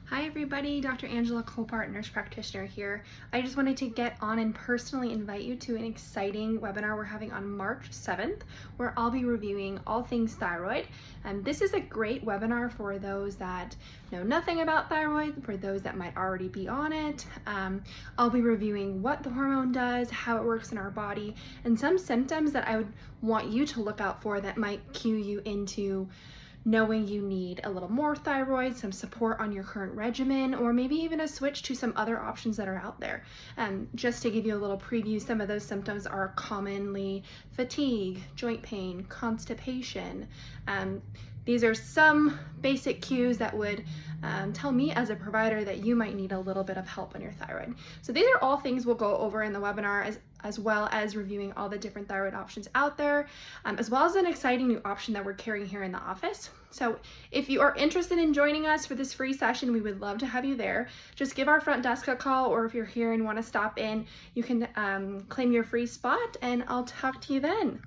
Hi everybody, Dr. Angela Colpaert, nurse practitioner here. I just wanted to get on and personally invite you to an exciting webinar we're having on March 7th, where I'll be reviewing all things thyroid. This is a great webinar for those that know nothing about thyroid, for those that might already be on it. I'll be reviewing what the hormone does, how it works in our body, and some symptoms that I would want you to look out for that might cue you into knowing you need a little more thyroid, some support on your current regimen, or maybe even a switch to some other options that are out there. Just to give you a little preview, some of those symptoms are commonly fatigue, joint pain, constipation. These are some basic cues that would tell me as a provider that you might need a little bit of help on your thyroid. So these are all things we'll go over in the webinar, as well as reviewing all the different thyroid options out there, as well as an exciting new option that we're carrying here in the office. So if you are interested in joining us for this free session, we would love to have you there. Just give our front desk a call, or if you're here and want to stop in, you can claim your free spot, and I'll talk to you then.